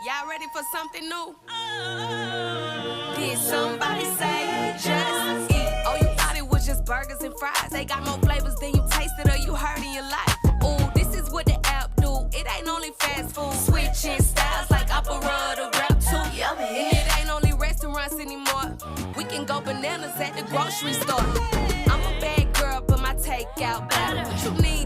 Y'all ready for something new? Did somebody say just eat? Oh, you thought it was just burgers and fries. They got more flavors than you tasted or you heard in your life. Ooh, this is what the app do. It ain't only fast food. Switching styles like opera to rap too. Yummy. And it ain't only restaurants anymore. We can go bananas at the grocery store. I'm a bad girl, but my takeout better. What you need?